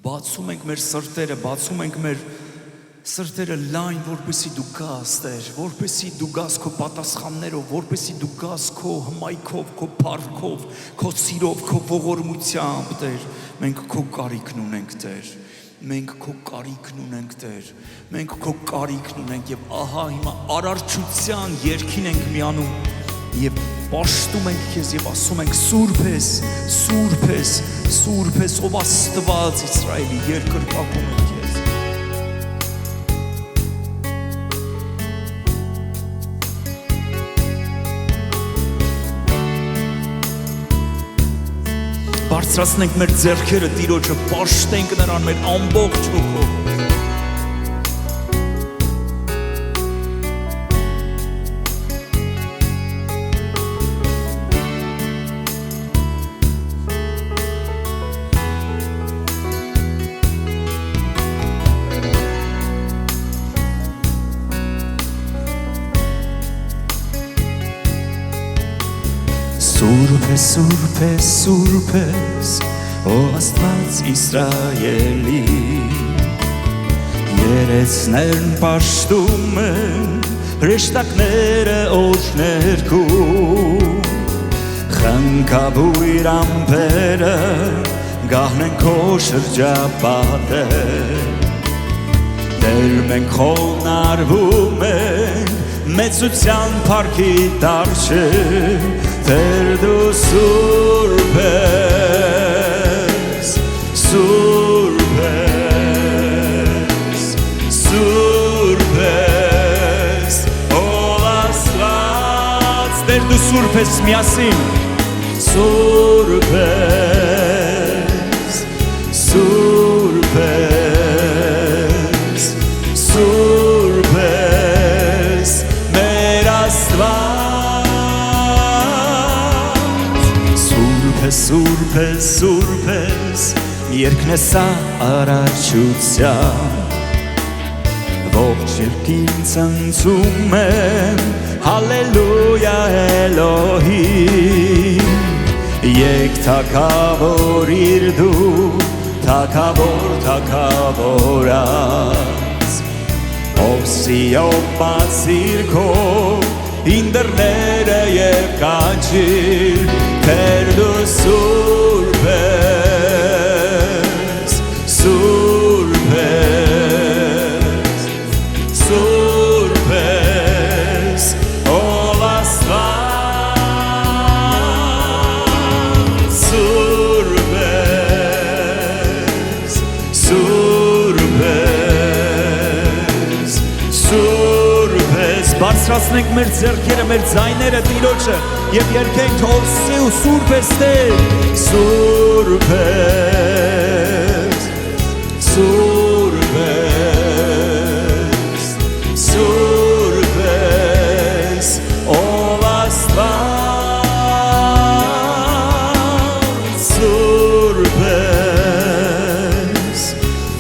բացում ենք մեր սրտերը, բացում ենք մեր սրտերը լայն, որպեսի դու գաս, Տեր, որպեսի դու գաս քո պատասխաններով, որպեսի դու գաս քո հմայքով, քո փառքով, քո սիրով, քո ողորմությամբ, Տեր, մենք քո կարիքն ունենք, Տեր, մենք քո կարիքն ունենք, Տեր, մենք քո կարիքն ունենք եւ ահա հիմա արարչության երգին ենք միանում եւ պաշտում ենք քեզ եւ ասում ենք Սուրբ ես, Սուրբ ես, Սուրբ ես, ով Աստված Իսրայելի երկրպագում ենք քեզ։ Բարձրացնենք մեր ձեռքերը Տիրոջը, պաշտենք նրան մեր ամբողջ հոգով։ Սուրբ ես, Սուրբ ես, Սուրբ ես, ով Աստված Իսրայելի, երեսներն պաշտում են, հրեշտակները օջներքում, խնկաբույր ամպերը գահնեն քո շրջապատել, Տեր մենք խոնարհվում ենք մեծության փառքի դարչել, Տեր դու Սուրբ ես, Սուրբ ես, Սուրբ ես, ով Աստված, Տեր դու Սուրբ ես միասին, Սուրբ ես, Սուրբ ես, Սուրբ ես, մեր Աստված, Սուրբ ես, Սուրբ ես, երգն է սա արարչության, ողջ երկին ցնցում են, հալելույա Էլոհիմ, եկ թագավորիր դու, թագավոր, թագավորած, ով Սիոն բացիր քո ինդրները և կանչիր, Տեր դու Սուրբ ես, Սուրբ ես, Սուրբ ես, ով Աստված, Սուրբ ես, Սուրբ ես, Սուրբ ես, բարձրացնենք մեր ձեռքերը, մեր ձայները Տիրոջը և երգենք ով Սուրբ ես Տեր, Սուրբ ես, Սուրբ ես, Սուրբ ես, ով Աստված, Սուրբ ես,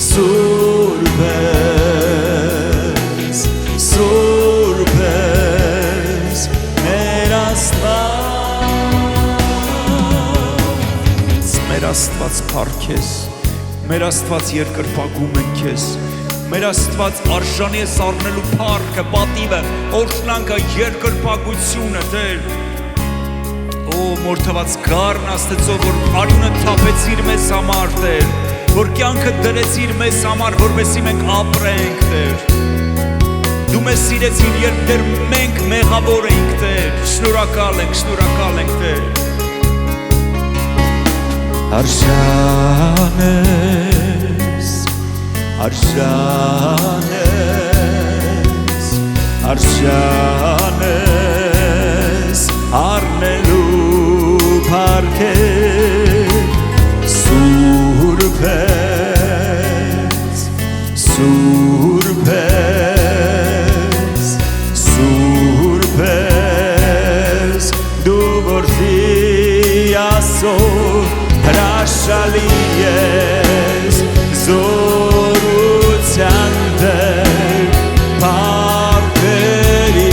Սուրբ ես, Սուրբ ես, մեր Աստված փառք ես, մեր Աստված երկրպագում ենք քեզ, մեր Աստված արժանի ես առնելու փառքը, պատիվը, օրհնանքը, երկրպագությունը, Տեր, Ո մորթված գառն Աստծո, որ արյունը թափեցիր մեզ համար, Տեր, որ կյանքը դրեցիր մեզ համար, որպեսզի մենք ապրենք, Տեր, դու մեզ սիրեցիր, երբ դեռ մենք մեղավոր էինք, Տեր, շնորհակալ ենք, Տեր, Արժան ես, արժան ես, արժան ես, առնելու փառքեր, Սուրբ ես, Սուրբ ես, Սուրբ ես, դու որդի Աստծո հրաշալի ես, զորության Տեր, փառքերի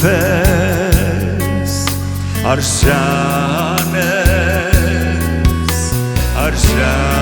պես արժան ես, արժան